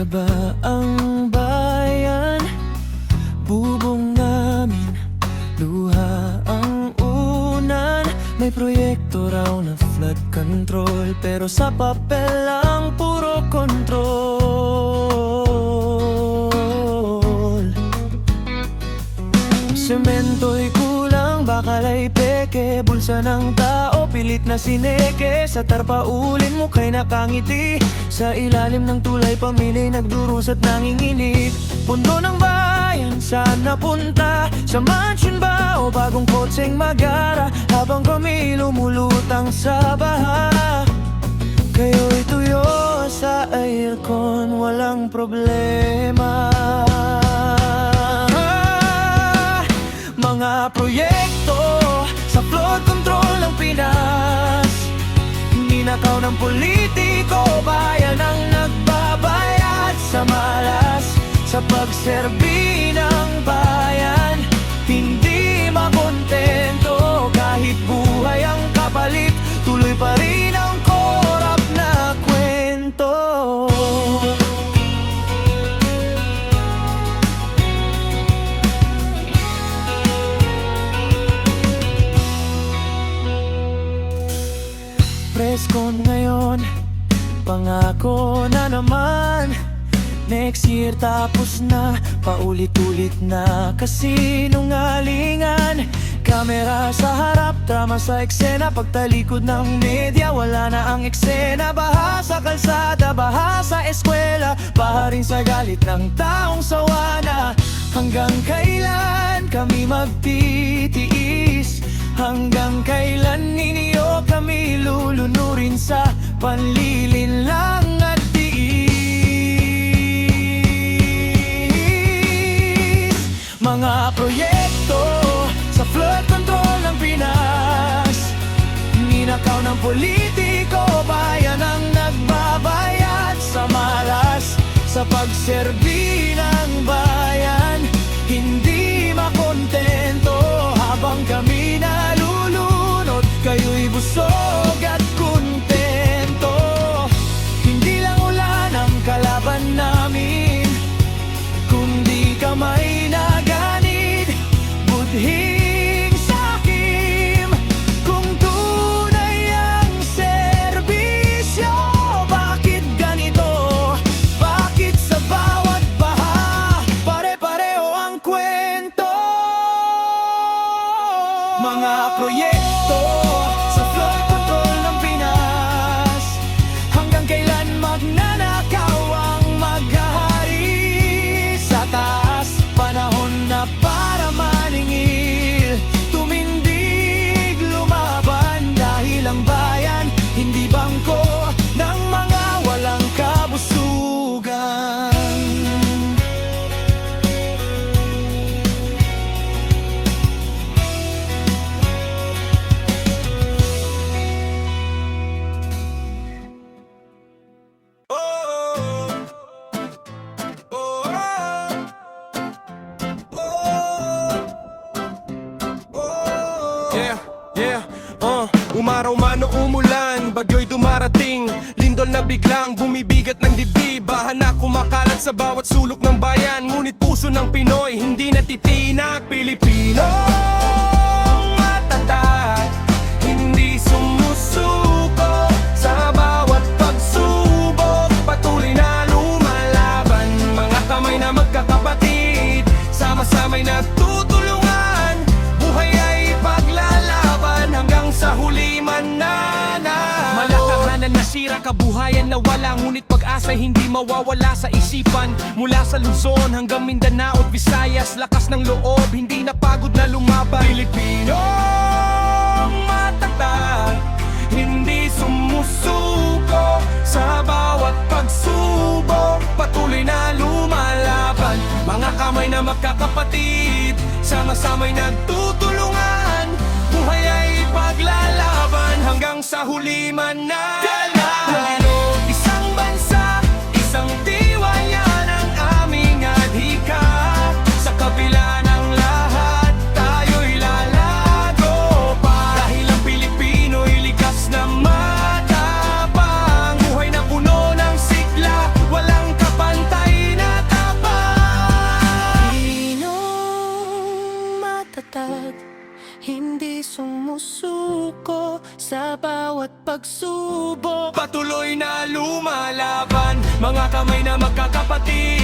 na ba ang bayan? Bubong namin, luha ang unan. May proyekto raw na flood control, pero sa papel lang puro control. Semento'y kulang, bakal ay peke. Bulsa ng tao, pilit na sineke. Sa tarpaulin mo kay nakangiti. Sa ilalim ng tulay, pamilya nagdurus at nanginginig. Pundo ng bayan, saan napunta? Sa mansion ba o bagong kotseng magara? Habang kami lumulutang sa baha, kayo'y tuyo sa aircon, walang problema. Mga proyekto sa flood control ng Pinas, ninakaw ng politiko, bayan ang nagbabayad sa malas. Sa pagserbi ng bayan, hindi makontento. Kahit buhay ang kapalit, tuloy pa rin ang korap na kwento. Presko ngayon, pangako na naman. Next year tapos na, paulit-ulit na kasinungalingan. Kamera sa harap, drama sa eksena. Pagtalikod ng media, wala na ang eksena. Baha sa kalsada, baha sa eskwela, baha rin sa galit ng taong sawa na. Hanggang kailan kami magtitiis? Hanggang kailan ninyo kami lulunurin sa panlilinlang at tiis? Mga proyekto sa flood control ng Pinas, ninakaw ng politiko, bayan ang nagbabayad sa malas. Sa pagserbi ng bayan, hindi makontento. Habang kami nalulunod, kayo'y busog at kontento. Hindi lang ulan ang kalaban namin, kundi kamay na ganid, budhing sakim. Kung tunay ang serbisyo, bakit ganito? Bakit sa bawat baha, pare-pareho ang kwento? Mga proyekto sa flood control ng Pinas, hanggang kailan magnanakaw ang maghahari sa taas? Panahon na para maningil, tumindig, lumaban. Dahil ang bayan, hindi bangko ng mga walang kabusugan. Umaraw man o umulan, bagyo'y dumarating. Lindol na biglang bumibigat ng dibdib. Baha na kumakalat sa bawat sulok ng bayan. Ngunit puso ng Pinoy hindi natitinag. Pilipino matatag, hindi sumusuko sa bawat pagsubok. Patuloy na lumalaban, mga kamay na magkakapatid, sama-sama'y nagtutulungan. Buhay ay paglalaban hanggang sa huli mananaw. Malakahanan nasira, kabuhayan na wala, ngunit pag-asa'y hindi mawawala sa isipan. Mula sa Luzon hanggang Mindanao at Visayas, lakas ng loob, hindi napagod na lumaban. Pilipino matatag, hindi sumusuko sa bawat pagsubok. Patuloy na lumalaban, mga kamay na magkakapatid, sama-sama'y nagtutulungan. Buhay ay paglalaban hanggang sa huli mananaw. Isang bansa, isang diwa, yan ang aming adhika. Sa kabila ng lahat, tayo'y lalago pa. Dahil ang Pilipino'y likas na matapang. Buhay na puno ng sigla, walang kapantay. pagsubok. Patuloy na lumalaban, mga kamay na magkakapatid.